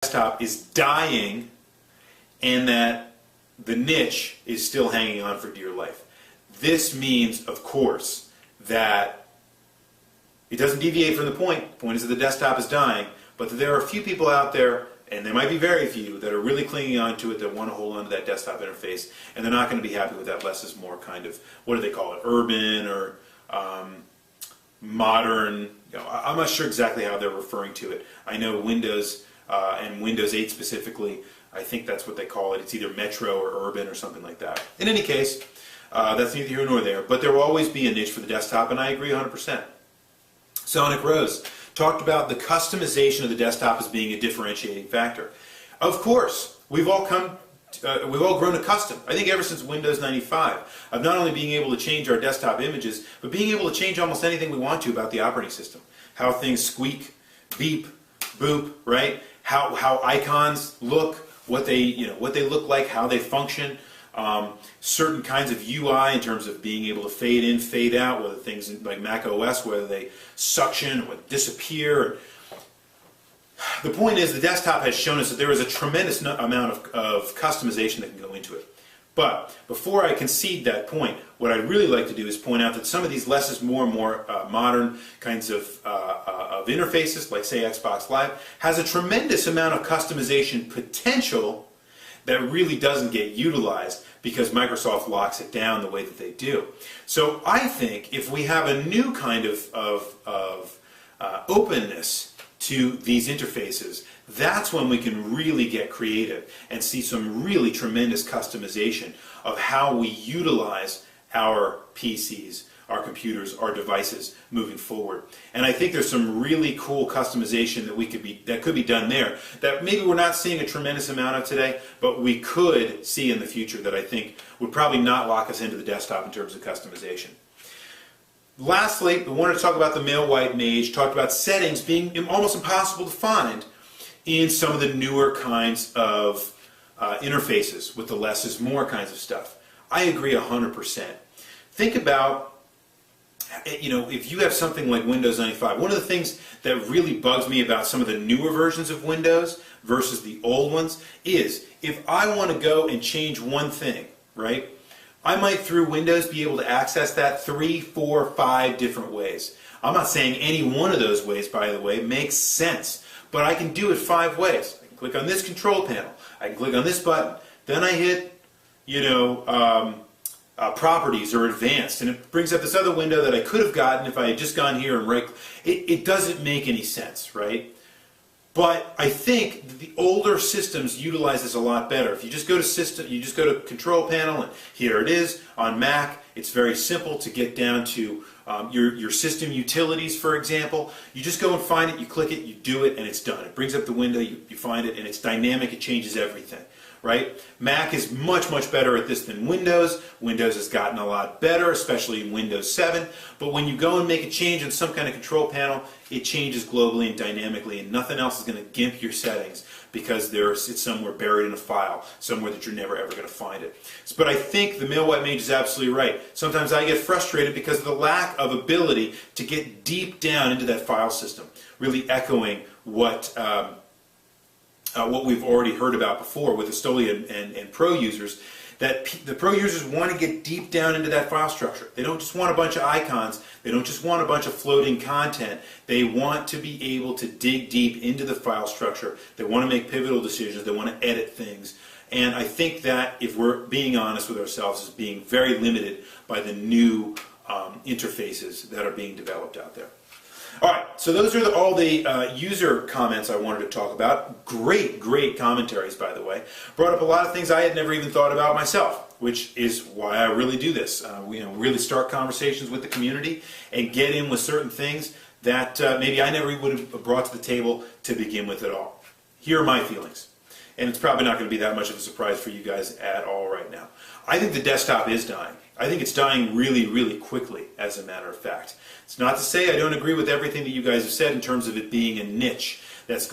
desktop is dying and that the niche is still hanging on for dear life. This means, of course, that it doesn't deviate from the point. The point is that the desktop is dying, but that there are a few people out there, and there might be very few, that are really clinging on to it, that want to hold on to that desktop interface, and they're not going to be happy with that less is more kind of, what do they call it, urban or modern. I'm not sure exactly how they're referring to it. I know Windows and Windows 8 specifically, I think that's what they call it. It's either metro or urban or something like that. In any case, that's neither here nor there, but there will always be a niche for the desktop, and I agree 100%. Sonic Rose talked about the customization of the desktop as being a differentiating factor. Of course, we've all grown accustomed, I think ever since Windows 95, of not only being able to change our desktop images, but being able to change almost anything we want to about the operating system. How things squeak, beep, boop, right? How icons look, what they look like, how they function. Certain kinds of UI in terms of being able to fade in, fade out, whether things like Mac OS, whether they suction or disappear. The point is, the desktop has shown us that there is a tremendous amount of customization that can go into it. But before I concede that point, what I'd really like to do is point out that some of these less is more and more modern kinds of interfaces, like say Xbox Live, has a tremendous amount of customization potential that really doesn't get utilized because Microsoft locks it down the way that they do. So I think if we have a new kind of openness to these interfaces, that's when we can really get creative and see some really tremendous customization of how we utilize our PCs, our computers, our devices moving forward. And I think there's some really cool customization that could be done there that maybe we're not seeing a tremendous amount of today, but we could see in the future that I think would probably not lock us into the desktop in terms of customization. Lastly, we wanted to talk about the male white mage, talked about settings being almost impossible to find in some of the newer kinds of interfaces with the less is more kinds of stuff. I agree 100%. Think about, if you have something like Windows 95, one of the things that really bugs me about some of the newer versions of Windows versus the old ones is if I want to go and change one thing, right? I might through Windows be able to access that 3, 4, 5 different ways. I'm not saying any one of those ways, by the way, makes sense, but I can do it 5 ways. I can click on this control panel, I can click on this button, then I hit, properties or advanced, and it brings up this other window that I could have gotten if I had just gone here and right. It doesn't make any sense, right? But I think the older systems utilize this a lot better. If you just go to system, you just go to control panel, and here it is on Mac. It's very simple to get down to your system utilities, for example. You just go and find it, you click it, you do it, and it's done. It brings up the window, you find it, and it's dynamic. It changes everything. Right? Mac is much, much better at this than Windows. Windows has gotten a lot better, especially in Windows 7. But when you go and make a change in some kind of control panel, it changes globally and dynamically, and nothing else is going to gimp your settings because it's somewhere buried in a file, somewhere that you're never ever going to find it. But I think the male white mage is absolutely right. Sometimes I get frustrated because of the lack of ability to get deep down into that file system, really echoing what we've already heard about before with Astolia and Pro users, that the Pro users want to get deep down into that file structure. They don't just want a bunch of icons. They don't just want a bunch of floating content. They want to be able to dig deep into the file structure. They want to make pivotal decisions. They want to edit things. And I think that, if we're being honest with ourselves, is being very limited by the new interfaces that are being developed out there. Alright, so those are all the user comments I wanted to talk about. Great commentaries, by the way. Brought up a lot of things I had never even thought about myself, which is why I really do this. We really start conversations with the community and get in with certain things that maybe I never would have brought to the table to begin with at all. Here are my feelings. And it's probably not going to be that much of a surprise for you guys at all right now. I think the desktop is dying. I think it's dying really, really quickly, as a matter of fact. It's not to say I don't agree with everything that you guys have said in terms of it being a niche that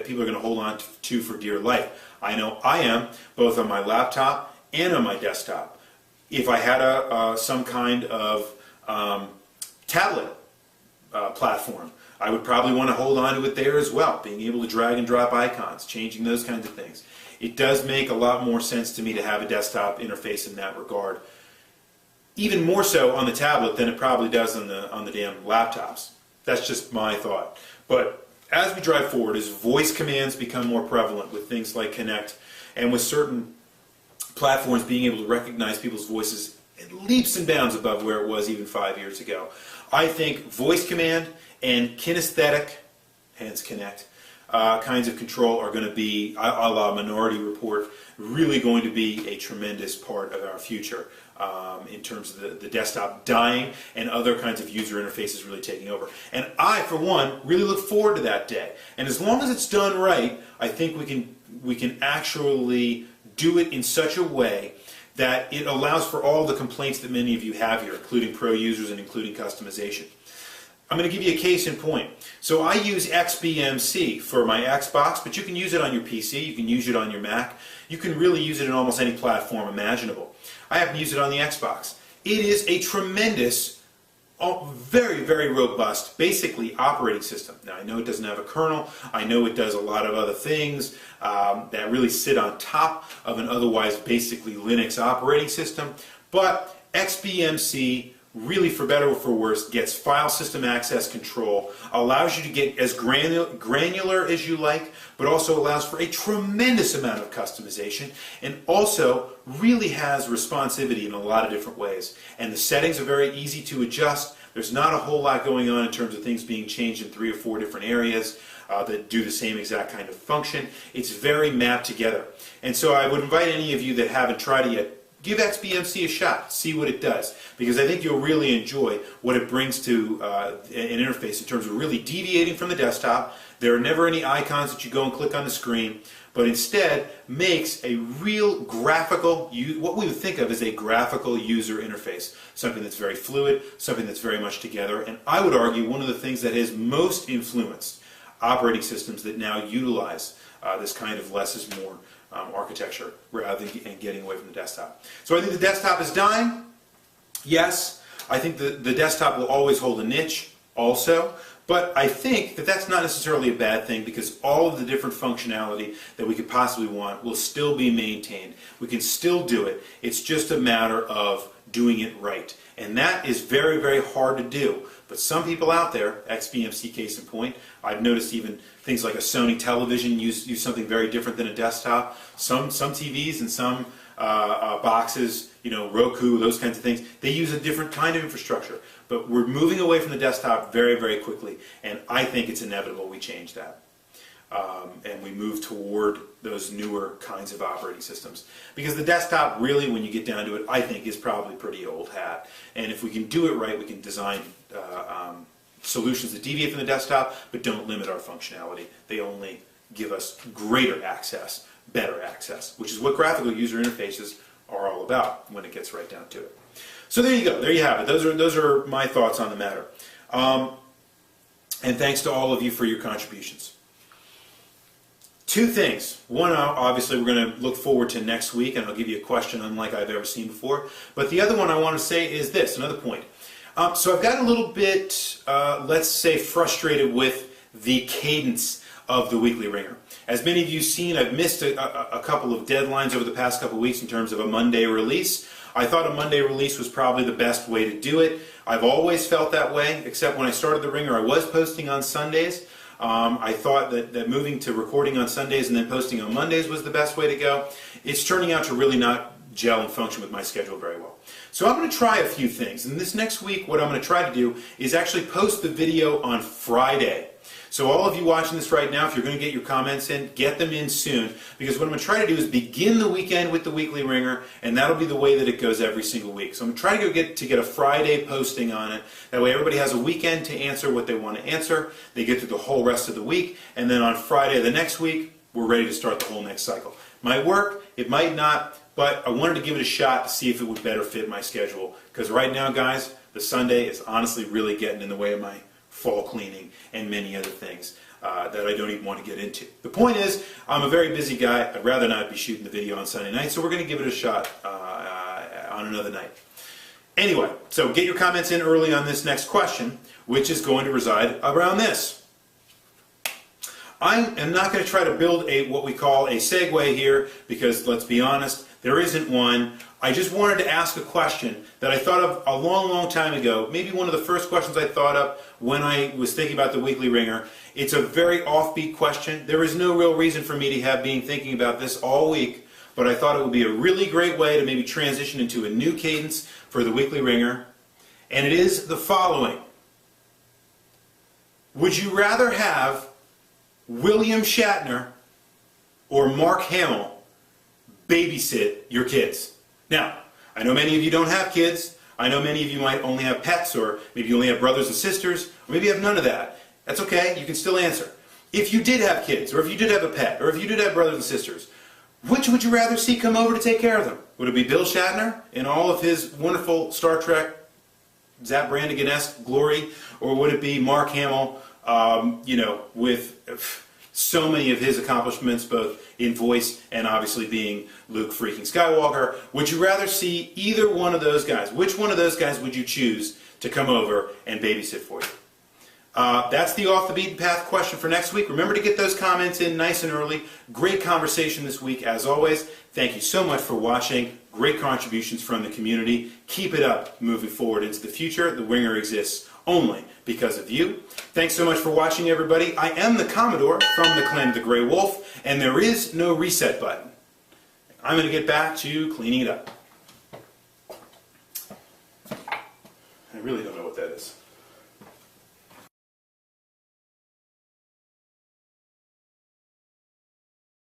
people are going to hold on to for dear life. I know I am, both on my laptop and on my desktop. If I had some kind of tablet platform, I would probably want to hold on to it there as well, being able to drag and drop icons, changing those kinds of things. It does make a lot more sense to me to have a desktop interface in that regard. Even more so on the tablet than it probably does on the damn laptops. That's just my thought. But as we drive forward, as voice commands become more prevalent with things like Connect, and with certain platforms being able to recognize people's voices in leaps and bounds above where it was even 5 years ago, I think voice command and kinesthetic, hence Connect, kinds of control are going to be, a la Minority Report, really going to be a tremendous part of our future in terms of the desktop dying and other kinds of user interfaces really taking over. And I, for one, really look forward to that day. And as long as it's done right, I think we can actually do it in such a way that it allows for all the complaints that many of you have here, including pro users and including customization. I'm going to give you a case in point. So I use XBMC for my Xbox, but you can use it on your PC, you can use it on your Mac, you can really use it in almost any platform imaginable. I happen to use it on the Xbox. It is a tremendous, very, very robust, basically operating system. Now I know it doesn't have a kernel, I know it does a lot of other things that really sit on top of an otherwise basically Linux operating system, but XBMC, really for better or for worse, gets file system access control, allows you to get as granular as you like, but also allows for a tremendous amount of customization, and also really has responsivity in a lot of different ways. And the settings are very easy to adjust. There's not a whole lot going on in terms of things being changed in 3 or 4 different areas that do the same exact kind of function. It's very mapped together. And so I would invite any of you that haven't tried it yet, give XBMC a shot, see what it does, because I think you'll really enjoy what it brings to an interface in terms of really deviating from the desktop. There are never any icons that you go and click on the screen, but instead makes a real graphical, what we would think of as a graphical user interface, something that's very fluid, something that's very much together, and I would argue one of the things that has most influenced operating systems that now utilize this kind of less is more architecture rather than getting away from the desktop. So I think the desktop is dying. Yes, I think the desktop will always hold a niche also, but I think that that's not necessarily a bad thing because all of the different functionality that we could possibly want will still be maintained. We can still do it. It's just a matter of doing it right. And that is very, very hard to do. But some people out there, XBMC case in point, I've noticed even things like a Sony television use something very different than a desktop. Some TVs and some boxes, Roku, those kinds of things, they use a different kind of infrastructure. But we're moving away from the desktop very, very quickly, and I think it's inevitable we change that. And we move toward those newer kinds of operating systems. Because the desktop really, when you get down to it, I think is probably pretty old hat. And if we can do it right, we can design solutions that deviate from the desktop but don't limit our functionality. They only give us greater access, better access, which is what graphical user interfaces are all about when it gets right down to it. So there you go. There you have it. Those are my thoughts on the matter. And thanks to all of you for your contributions. 2 things. One, obviously, we're going to look forward to next week, and I'll give you a question unlike I've ever seen before. But the other one I want to say is this, another point. So I've got a little bit, let's say, frustrated with the cadence of the Weekly Wringer. As many of you have seen, I've missed a couple of deadlines over the past couple of weeks in terms of a Monday release. I thought a Monday release was probably the best way to do it. I've always felt that way, except when I started the Wringer, I was posting on Sundays. I thought that moving to recording on Sundays and then posting on Mondays was the best way to go. It's turning out to really not gel and function with my schedule very well. So I'm going to try a few things. And this next week, what I'm going to try to do is actually post the video on Friday. So all of you watching this right now, if you're going to get your comments in, get them in soon, because what I'm going to try to do is begin the weekend with the Weekly Wringer, and that'll be the way that it goes every single week. So I'm going to try to get a Friday posting on it. That way everybody has a weekend to answer what they want to answer. They get through the whole rest of the week, and then on Friday of the next week, we're ready to start the whole next cycle. Might work, it might not, but I wanted to give it a shot to see if it would better fit my schedule. Because right now, guys, the Sunday is honestly really getting in the way of my fall cleaning and many other things that I don't even want to get into. The point is, I'm a very busy guy. I'd rather not be shooting the video on Sunday night, so we're going to give it a shot on another night. Anyway, so get your comments in early on this next question, which is going to reside around this. I am not going to try to build what we call a segue here, because let's be honest, there isn't one. I just wanted to ask a question that I thought of a long, long time ago. Maybe one of the first questions I thought of when I was thinking about the Weekly Ringer. It's a very offbeat question. There is no real reason for me to have been thinking about this all week, but I thought it would be a really great way to maybe transition into a new cadence for the Weekly Ringer. And it is the following. Would you rather have William Shatner or Mark Hamill babysit your kids? Now, I know many of you don't have kids. I know many of you might only have pets, or maybe you only have brothers and sisters, or maybe you have none of that. That's okay, you can still answer. If you did have kids, or if you did have a pet, or if you did have brothers and sisters, which would you rather see come over to take care of them? Would it be Bill Shatner in all of his wonderful Star Trek, Zapp Brannigan-esque glory, or would it be Mark Hamill, with so many of his accomplishments, both in voice and obviously being Luke freaking Skywalker? Would you rather see either one of those guys? Which one of those guys would you choose to come over and babysit for you? That's the off the beaten path question for next week. Remember to get those comments in nice and early. Great conversation this week as always. Thank you so much for watching. Great contributions from the community. Keep it up moving forward into the future. The Wringer exists only because of you. Thanks so much for watching, everybody. I am the Commodore from the Clan of the Grey Wolf, and there is no reset button. I'm going to get back to cleaning it up. I really don't know what that is.